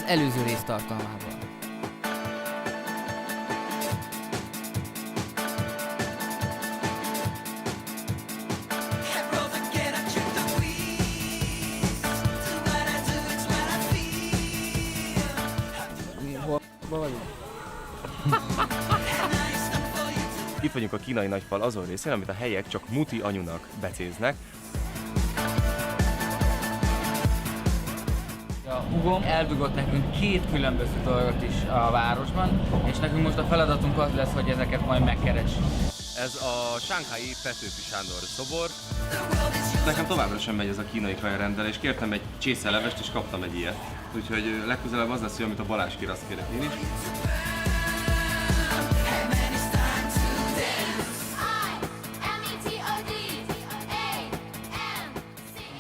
előző rész tartalmából. Hol vagyunk? Itt vagyunk a kínai nagyfal azon részén, amit a helyiek csak muti anyunak becéznek. A húgom eldugott nekünk két különböző dolgot is a városban, és nekünk most a feladatunk az lesz, hogy ezeket majd megkeressük. Ez a sánghái Petőfi Sándor szobor. Nekem továbbra sem megy ez a kínai kajarendelés. Kértem egy csészelevest és kaptam egy ilyet. Úgyhogy legközelebb az lesz, hogy amit a Balázs kér, azt kérek én is.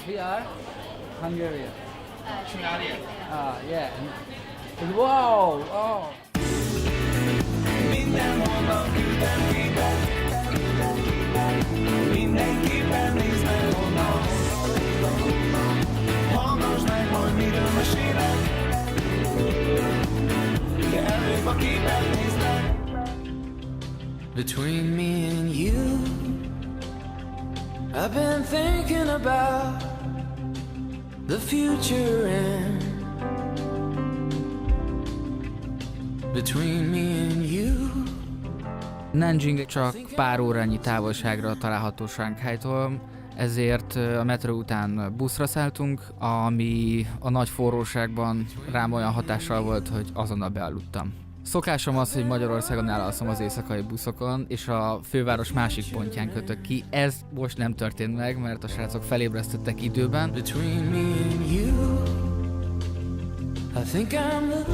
We are Hungarian. Yeah. Wow! Oh! Mindenképpen nézd meg onnan. Hallgass meg, majd miről mesélek. De előbb a képen nézd meg. Between me and you, I've been thinking about the future and between me and you. Nanjing csak pár órányi távolságra található Sánkhájtól, ezért a metró után buszra szálltunk, ami a nagy forróságban rám olyan hatással volt, hogy azonnal bealudtam. Szokásom az, hogy Magyarországon elalszom az éjszakai buszokon, és a főváros másik pontján kötök ki. Ez most nem történt meg, mert a srácok felébresztettek időben.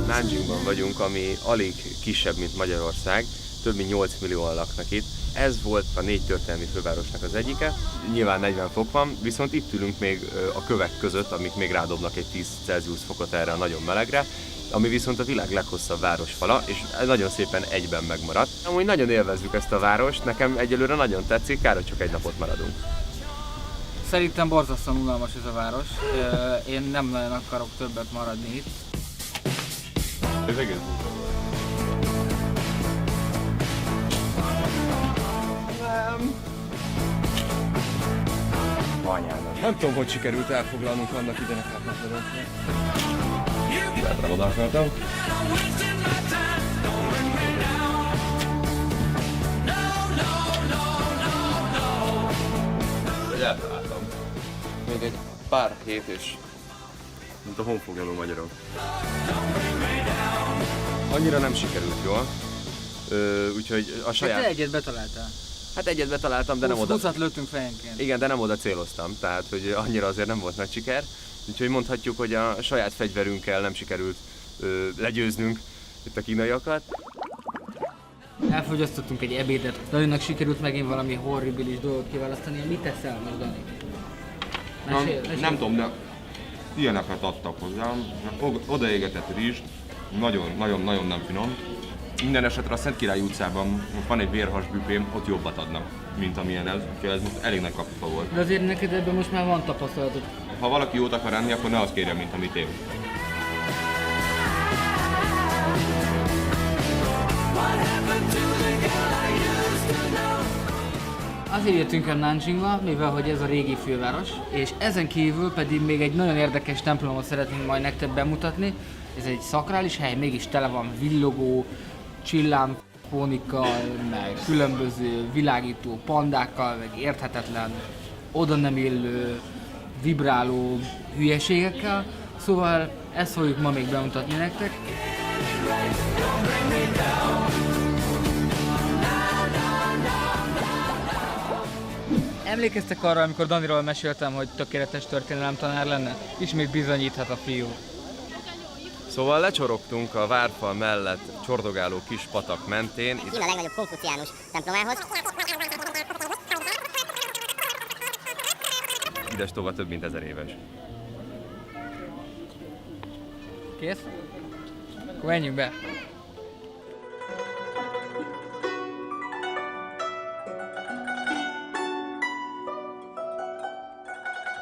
Nanjingban vagyunk, ami alig kisebb, mint Magyarország. Több mint 8 millióan laknak itt. Ez volt a 4 történelmi fővárosnak az egyike. Nyilván 40 fok van, viszont itt ülünk még a kövek között, amik még rádobnak egy 10 Celsius fokot erre a nagyon melegre, ami viszont a világ leghosszabb városfala, és nagyon szépen egyben megmaradt. Amúgy nagyon élvezzük ezt a várost, nekem egyelőre nagyon tetszik, kár, hogy csak egy napot maradunk. Szerintem borzasztóan unalmas ez a város. Én nem nagyon akarok többet maradni itt. Ez egész. Anyának. Nem tudom, hogy sikerült elfoglalnunk annak idenek átlagodásnak. Bertre oda akartam. Hogy eltaláltam. Még egy pár hét és mint a honfoglaló magyarok. Annyira nem sikerült jól. Úgyhogy a saját... Te egyet betaláltál. Hát egyet betaláltam, de nem oda... 20-at lőttünk fejenként. Igen, de nem oda céloztam, tehát hogy annyira azért nem volt nagy siker. Úgyhogy mondhatjuk, hogy a saját fegyverünkkel nem sikerült legyőznünk itt a kínaiakat. Elfogyasztottunk egy ebédet. Daninak sikerült megint valami horribilis dolgot kiválasztani. Mit teszel most, Dani? Mesélj. Nem tudom, de ilyeneket adtak hozzám. Odaégetett rizs, nagyon nem finom. Minden esetre a Szentkirály utcában van egy vérhas büfém, ott jobbat adnak, mint amilyen ez, úgyhogy ez most elég nagy kapufa volt. De azért neked ebben most már van tapasztalatod. Ha valaki jót akar enni, akkor ne azt kérje, mint amit én. Azért jöttünk el Nanjingba, mivel hogy ez a régi főváros, és ezen kívül pedig még egy nagyon érdekes templomot szeretnénk majd nektek bemutatni. Ez egy szakrális hely, mégis tele van villogó, csillámfónikkal, meg különböző világító pandákkal, meg érthetetlen, oda nem illő, vibráló hülyeségekkel. Szóval ezt fogjuk ma még bemutatni nektek. Emlékeztek arra, amikor Daniról meséltem, hogy tökéletes történelemtanár lenne? Ismét bizonyíthat a fiú. Szóval lecsorogtunk a várfal mellett csordogáló kis patak mentén. Kína legnagyobb konfuciánus templomához. Idestova több mint 1000 éves. Kész? Akkor menjünk be!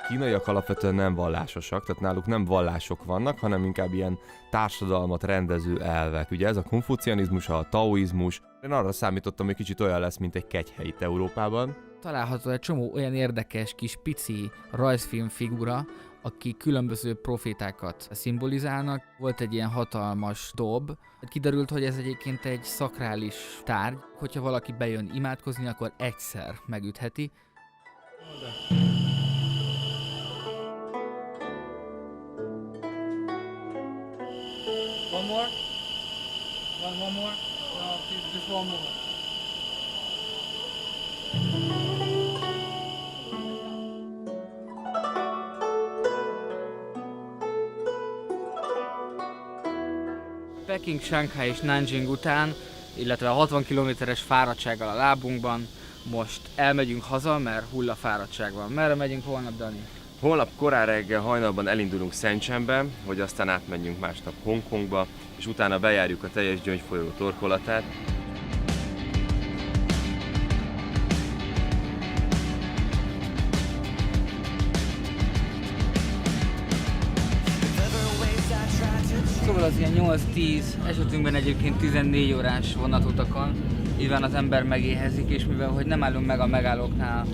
kínaiak alapvetően nem vallásosak, tehát náluk nem vallások vannak, hanem inkább ilyen társadalmat rendező elvek. Ugye ez a konfucianizmus, a taoizmus. Én arra számítottam, hogy kicsit olyan lesz, mint egy kegyhely itt Európában. Található egy csomó olyan érdekes kis pici rajzfilm figura, akik különböző profétákat szimbolizálnak. Volt egy ilyen hatalmas dob. Kiderült, hogy ez egyébként egy szakrális tárgy. Hogyha valaki bejön imádkozni, akkor egyszer megütheti. One more? One more? No, please, just one more. Peking, Shanghai és Nanjing után, illetve a 60 kilométeres fáradtsággal a lábunkban, most elmegyünk haza, mert hullafáradtság van. Merre megyünk holnap, Dani? Holnap korán reggel hajnalban elindulunk Shenzhenbe, hogy aztán átmenjünk másnap Hongkongba, és utána bejárjuk a teljes gyöngyfolyó torkolatát. Szóval az ilyen 8-10, esetünkben egyébként 14 órás vonatutakon, így van az ember megéhezik, és mivel hogy nem állunk meg a megállóknál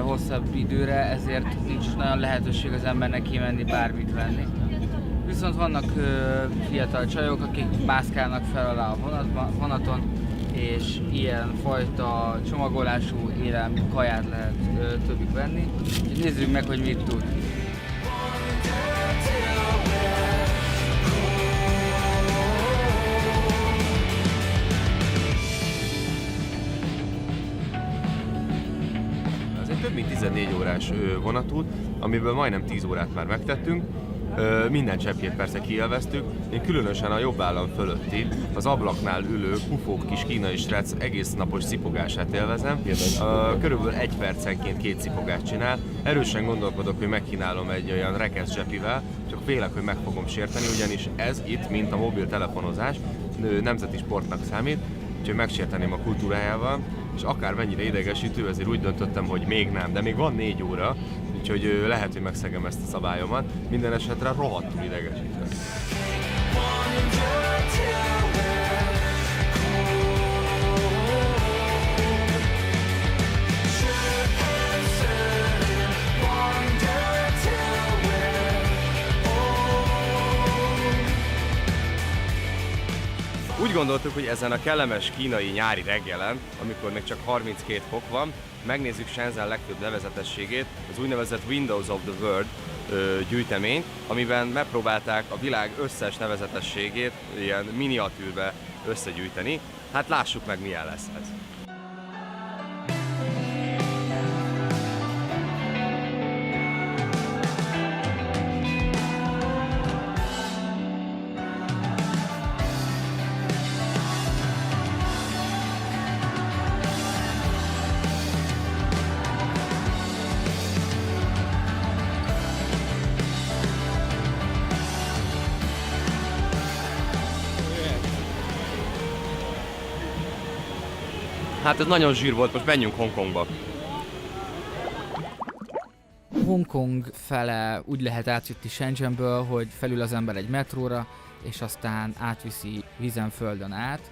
hosszabb időre, ezért nincs nagyon lehetőség az embernek kimenni bármit venni. Viszont vannak fiatal csajok, akik mászkálnak fel alá a vonaton, és ilyen fajta csomagolású élelmi kaját lehet tőlük venni. És nézzük meg, hogy mit tud. Több mint 14 órás vonatút, amiből majdnem 10 órát már megtettünk. Minden cseppjét persze kielveztük. Én különösen a jobb állam fölötti, az ablaknál ülő pufók kis kínai srác egész napos szipogását élvezem. Körülbelül 1 percenként 2 szipogást csinál. Erősen gondolkodok, hogy megkínálom egy olyan rekesz zsepivel, csak félek, hogy meg fogom sérteni, ugyanis ez itt, mint a mobiltelefonozás, nemzeti sportnak számít, úgyhogy megsérteném a kultúrájával, és akármennyire idegesítő, ezért úgy döntöttem, hogy még nem, de még van 4 óra, úgyhogy lehet, hogy megszegem ezt a szabályomat. Minden esetre rohadtul idegesítő. Úgy gondoltuk, hogy ezen a kellemes kínai nyári reggelen, amikor még csak 32 fok van, megnézzük Shenzhen legfőbb nevezetességét, az úgynevezett Windows of the World gyűjteményt, amiben megpróbálták a világ összes nevezetességét ilyen miniatűrbe összegyűjteni. Hát lássuk meg, milyen lesz ez. Hát ez nagyon zsír volt, most menjünk Hongkongba. Hongkong fele úgy lehet átjutni Shenzhenből, hogy felül az ember egy metróra, és aztán átviszi vízen, földön át.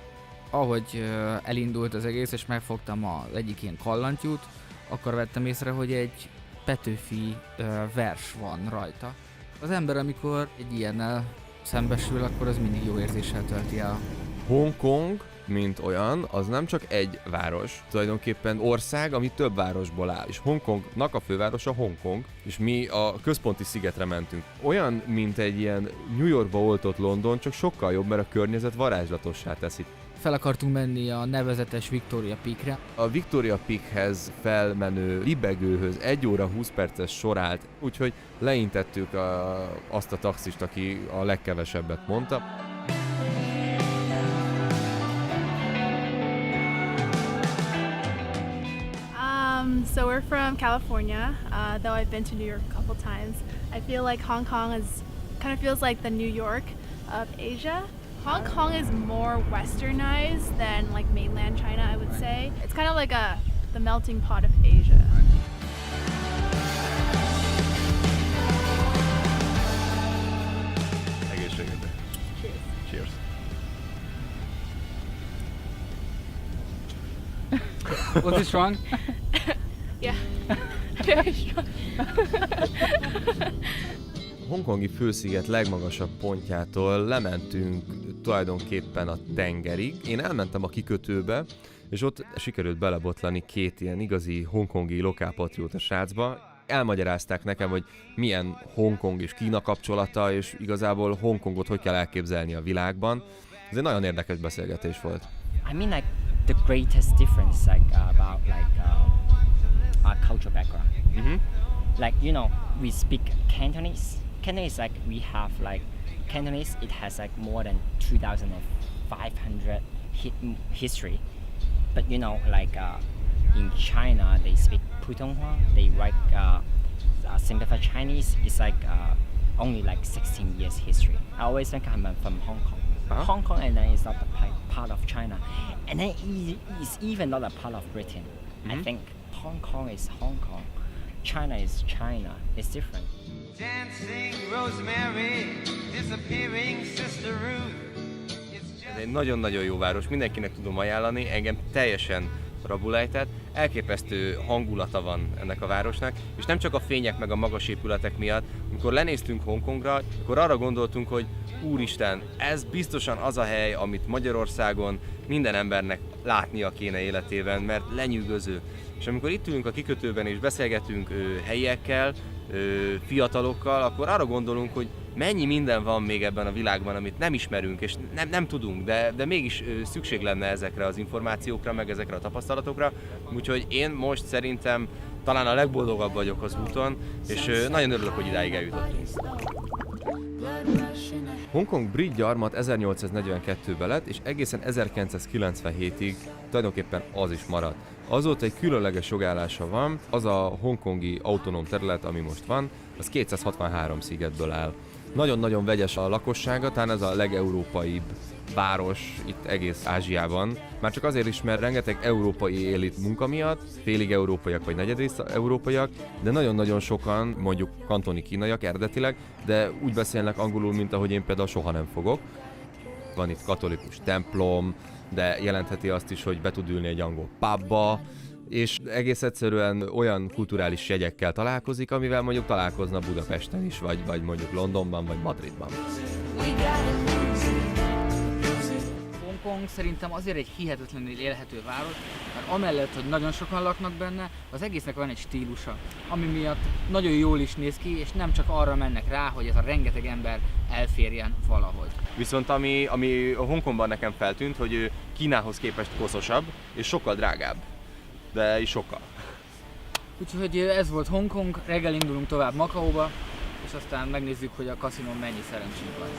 Ahogy elindult az egész, és megfogtam az egyik ilyen kallantyút, akkor vettem észre, hogy egy Petőfi vers van rajta. Az ember, amikor egy ilyennel szembesül, akkor az mindig jó érzéssel tölti el. Hongkong, mint olyan, az nem csak egy város, tulajdonképpen ország, ami több városból áll. És Hongkongnak a fővárosa Hongkong, és mi a központi szigetre mentünk. Olyan, mint egy ilyen New Yorkba oltott London, csak sokkal jobb, mert a környezet varázslatossá teszi. Fel akartunk menni a nevezetes Victoria Peakre. A Victoria Peakhez felmenő libegőhöz 1 óra 20 perces sor állt, úgyhogy leintettük azt a taxist, aki a legkevesebbet mondta. So we're from California, though I've been to New York a couple times. I feel like Hong Kong kind of feels like the New York of Asia. Hong Kong is more westernized than like mainland China, I would say. It's kind of like the melting pot of Asia. Was it strong? Yeah, very strong. A hongkongi fősziget legmagasabb pontjától lementünk tulajdonképpen a tengerig. Én elmentem a kikötőbe, és ott sikerült belebotlani két ilyen igazi hongkongi lokálpatrióta srácba. Elmagyarázták nekem, hogy milyen Hongkong és Kína kapcsolata, és igazából Hongkongot hogy kell elképzelni a világban. Ez egy nagyon érdekes beszélgetés volt. I mean, like the greatest difference, like about our cultural background. Like, you know, we speak Cantonese. Cantonese, like we have like Cantonese. It has like more than 2,500 history. But you know, like in China, they speak Putonghua. They write simplified Chinese. It's like only like 16 years history. I always think I'm from Hong Kong. Hong Kong, and then it's not a part of China, and then it's even not a part of Britain. I think Hong Kong is Hong Kong, China is China. It's different. Dancing Rosemary, disappearing Sister Ruth. Ez egy nagyon-nagyon jó város, mindenkinek tudom ajánlani, engem teljesen rabul ejtett. Elképesztő hangulata van ennek a városnak, és nem csak a fények meg a magas épületek miatt. Amikor lenéztünk Hongkongra, akkor arra gondoltunk, hogy úristen, ez biztosan az a hely, amit Magyarországon minden embernek látnia kéne életében, mert lenyűgöző. És amikor itt ülünk a kikötőben és beszélgetünk helyiekkel, fiatalokkal, akkor arra gondolunk, hogy mennyi minden van még ebben a világban, amit nem ismerünk és nem tudunk, de mégis szükség lenne ezekre az információkra, meg ezekre a tapasztalatokra. Úgyhogy én most szerintem talán a legboldogabb vagyok az úton, és nagyon örülök, hogy idáig eljutottunk. Hongkong brit gyarmat 1842-ben lett, és egészen 1997-ig tulajdonképpen az is maradt. Azóta egy különleges jogállása van, az a hongkongi autonóm terület, ami most van, az 263 szigetből áll. Nagyon-nagyon vegyes a lakossága, talán ez a legeurópaibb város itt egész Ázsiában. Már csak azért is, mert rengeteg európai él itt munka miatt, félig európaiak vagy negyedrész európaiak, de nagyon-nagyon sokan, mondjuk kantoni kínaiak eredetileg, de úgy beszélnek angolul, mint ahogy én például soha nem fogok. Van itt katolikus templom, de jelentheti azt is, hogy be tud ülni egy angol pubba, és egész egyszerűen olyan kulturális jegyekkel találkozik, amivel mondjuk találkozna Budapesten is, vagy mondjuk Londonban, vagy Madridban. Hongkong szerintem azért egy hihetetlenül élhető város, mert amellett, hogy nagyon sokan laknak benne, az egésznek van egy stílusa, ami miatt nagyon jól is néz ki, és nem csak arra mennek rá, hogy ez a rengeteg ember elférjen valahogy. Viszont ami a Hongkongban nekem feltűnt, hogy ő Kínához képest koszosabb, és sokkal drágább. De is sokkal. Úgyhogy ez volt Hongkong, reggel indulunk tovább Makaóba, és aztán megnézzük, hogy a kaszinón mennyi szerencsénk lesz.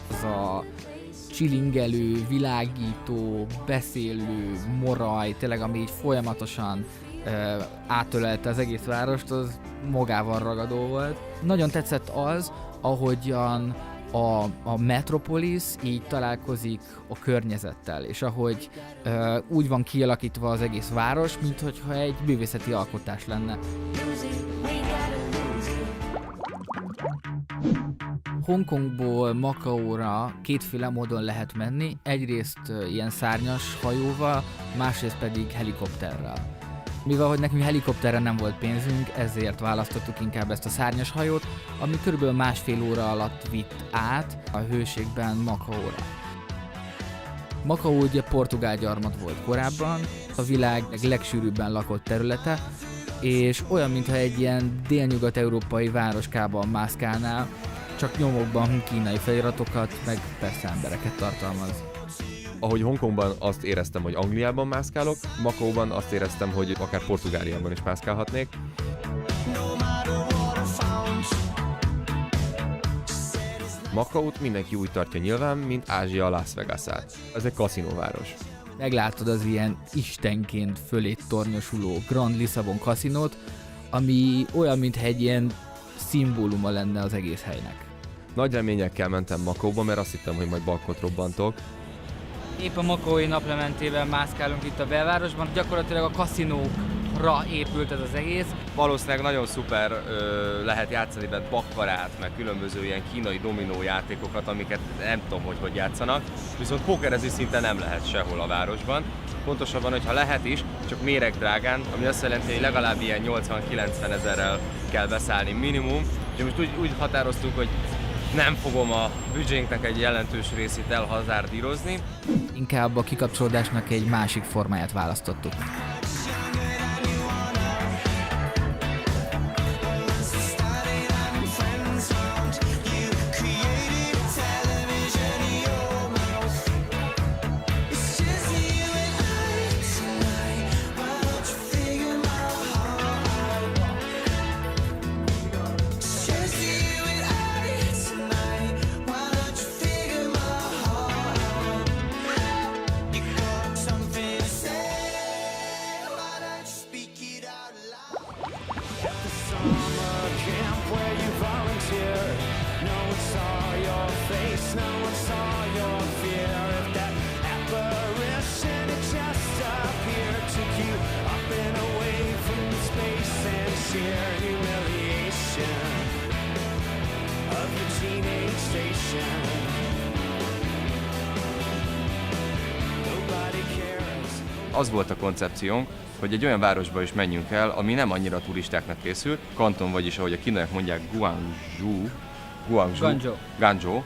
Az a csilingelő, világító, beszélő moraj, tényleg ami így folyamatosan átölelte az egész várost, az magával ragadó volt. Nagyon tetszett az, ahogyan a Metropolis így találkozik a környezettel, és ahogy úgy van kialakítva az egész város, minthogyha egy művészeti alkotás lenne. Hongkongból Makaóra kétféle módon lehet menni, egyrészt ilyen szárnyas hajóval, másrészt pedig helikopterrel. Mivel hogy nekünk helikopterre nem volt pénzünk, ezért választottuk inkább ezt a szárnyas hajót, ami körülbelül 1,5 óra alatt vitt át a hőségben Makaóra. Makaó ugye portugál gyarmat volt korábban, a világ legsűrűbben lakott területe, és olyan, mintha egy ilyen délnyugat-európai városkában mászkálnál, csak nyomokban kínai feliratokat, meg persze embereket tartalmaz. Ahogy Hongkongban azt éreztem, hogy Angliában mászkálok, Makaóban azt éreztem, hogy akár Portugáliában is mászkálhatnék. Makaót mindenki úgy tartja nyilván, mint Ázsia Las Vegasát. Ez egy kaszinóváros. Meglátod az ilyen istenként fölé tornyosuló Grand Lisabon kaszinót, ami olyan, mintha egy ilyen szimbóluma lenne az egész helynek. Nagy reményekkel mentem Makaóba, mert azt hittem, hogy majd bankot robbantok. Épp a makaói naplementében mászkálunk itt a belvárosban, gyakorlatilag a kaszinók koncepcióra épült ez az egész. Valószínűleg nagyon szuper lehet játszani bent bakkarát, meg különböző ilyen kínai dominó játékokat, amiket nem tudom, hogy játszanak. Viszont pókerezni szinte nem lehet sehol a városban. Pontosabban, hogyha lehet is, csak méregdrágán, ami azt jelenti, hogy legalább ilyen 80-90 ezerrel kell beszállni minimum. És most úgy határoztunk, hogy nem fogom a büdzsénknek egy jelentős részét elhazárdírozni. Inkább a kikapcsolódásnak egy másik formáját választottuk. Az volt a koncepciónk, hogy egy olyan városba is menjünk el, ami nem annyira turistáknak készül. Kanton, vagyis ahogy a kínaiak mondják, Guangzhou,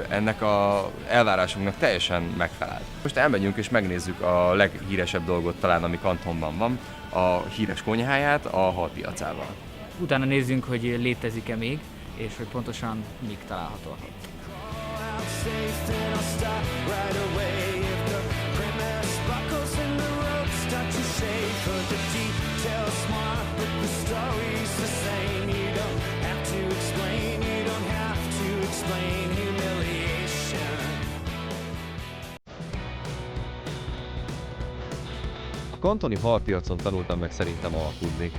ennek a elvárásunknak teljesen megfelel. Most elmegyünk és megnézzük a leghíresebb dolgot talán, ami Kantonban van, a híres konyháját, a halpiacával. Utána nézzünk, hogy létezik-e még, és hogy pontosan mik található. A kantoni halpiacon tanultam meg szerintem alkudni.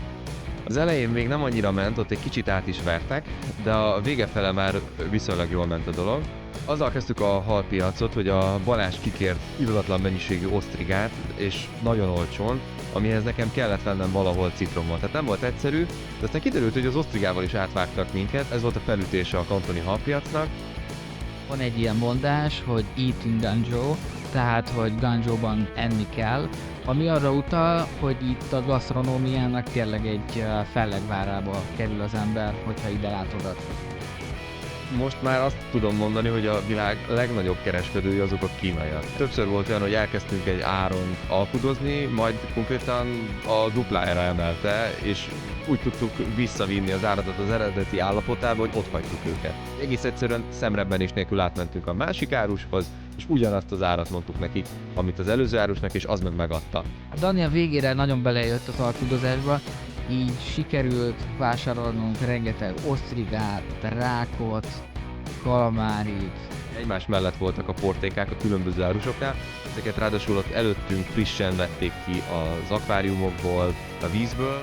Az elején még nem annyira ment, ott egy kicsit át is vertek, de a vége fele már viszonylag jól ment a dolog. Azzal kezdtük a halpiacot, hogy a Balázs kikért irdatlan mennyiségű osztrigát, és nagyon olcsón, amihez nekem kellett vennem valahol citromot. Tehát nem volt egyszerű, de aztán kiderült, hogy az osztrigával is átvágtak minket, ez volt a felütése a kantoni halpiacnak. Van egy ilyen mondás, hogy eat in Guangzhou, tehát hogy Guangzhouban enni kell, ami arra utal, hogy itt a gasztronómiának tényleg egy fellegvárába kerül az ember, hogyha ide látogat. Most már azt tudom mondani, hogy a világ legnagyobb kereskedői azok a kínaiak. Többször volt olyan, hogy elkezdtünk egy áron alkudozni, majd konkrétan a duplájára emelte, és úgy tudtuk visszavinni az áradat az eredeti állapotába, hogy ott hagytuk őket. Egész egyszerűen szemrebbenés nélkül átmentünk a másik árushoz, és ugyanazt az árat mondtuk nekik, amit az előző árusnak, és az meg megadta. Dani a végére nagyon belejött az alkudozásba, így sikerült vásárolnunk rengeteg osztrigát, rákot, kalamárit. Egymás mellett voltak a portékák a különböző árusoknál, ezeket ráadásul ott előttünk frissen vették ki az akváriumokból, a vízből.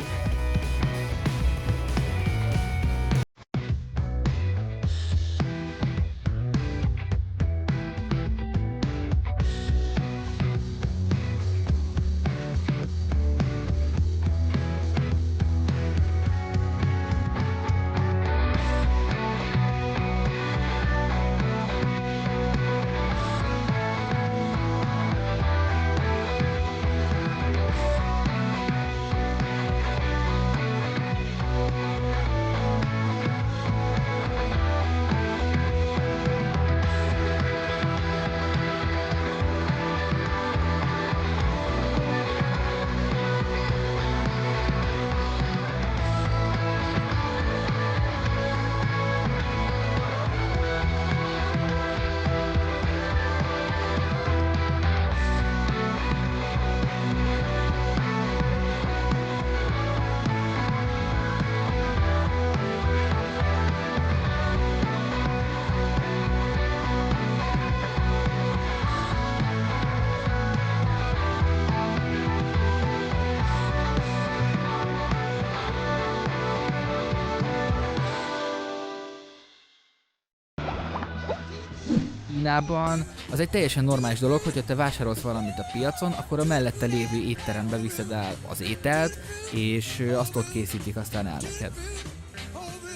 Kínában az egy teljesen normális dolog, hogyha te vásárolsz valamit a piacon, akkor a mellette lévő étterembe viszed el az ételt, és azt ott készítik aztán el neked.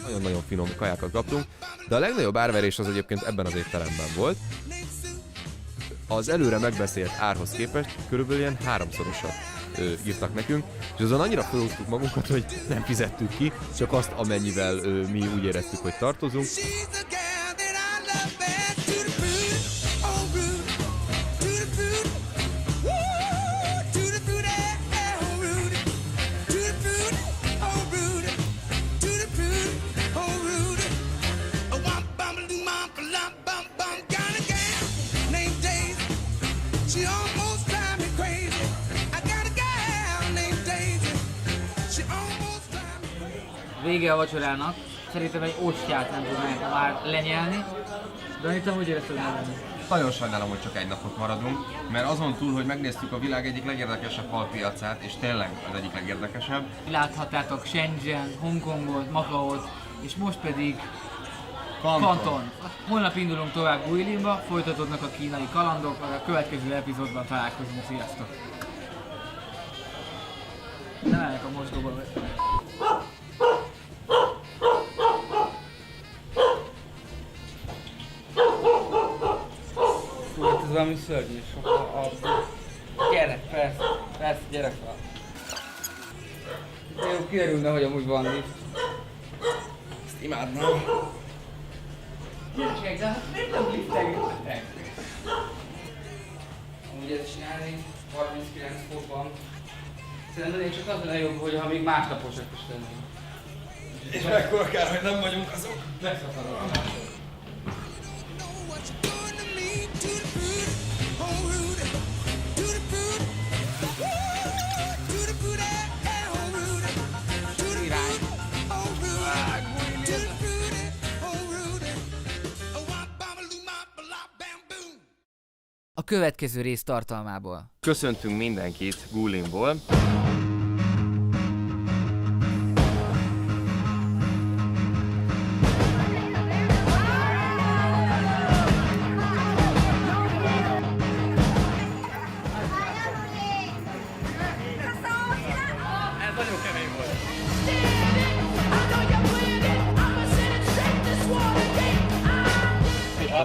Nagyon-nagyon finom kajákat kaptunk, de a legnagyobb árverés az egyébként ebben az étteremben volt. Az előre megbeszélt árhoz képest körülbelül ilyen 3-szorosat írtak nekünk, és azon annyira felhúztuk magunkat, hogy nem fizettük ki, csak azt, amennyivel mi úgy éreztük, hogy tartozunk. Vége a vacsorának, szerintem egy óstyát nem tudnánk már lenyelni, de Anita, hogy érezted lenni? Nagyon sajnálom, hogy csak egy napot maradunk, mert azon túl, hogy megnéztük a világ egyik legérdekesebb halpiacát, és tényleg az egyik legérdekesebb. Láthattátok Shenzhen, Hongkongot, Macaót, és most pedig Kanton. Holnap indulunk tovább Guilinba, folytatódnak a kínai kalandok, a következő epizódban találkozunk, sziasztok! Nem állják a mosdóba. Ez valami szörnyű, sokkal gyerek, persze, gyerek van. Jó, kiderülne, hogy amúgy van lift. Ezt imádnám. Gyerekek, de hát miért nem liftelgettek? Amúgy ezt csinálni 39 fokban. Szerintem én csak az lenne jobb, hogyha még másnaposak is lennénk. És mekkora kár, hogy nem vagyunk azok. Megszakadok a mások. A következő rész tartalmából. Köszöntünk mindenkit Guilinból.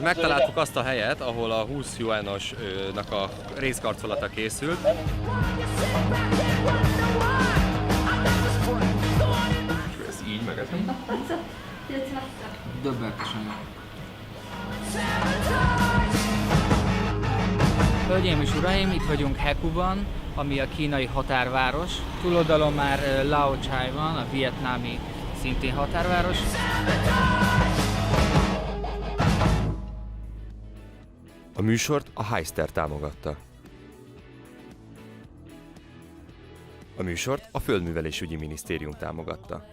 Megtaláltuk azt a helyet, ahol a 20 yuanosnak a részkarcolata készült. És ezt így megetem. Döbbenetesen. Hölgyeim és uraim, itt vagyunk Hekuban, ami a kínai határváros. Túloldalon már Lao Cai van, a vietnámi szintén határváros. A műsort a Heister támogatta. A műsort a Földművelésügyi Minisztérium támogatta.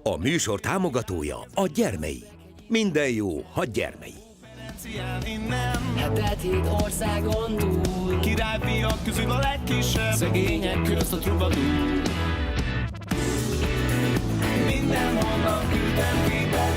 A műsor támogatója a Gyermei. Minden jó, ha Gyermei. Hetet 7 országon túl, királyfiak közül a legkisebb, szegények közt a trubadúr. Mindenhonnan küldtem képet,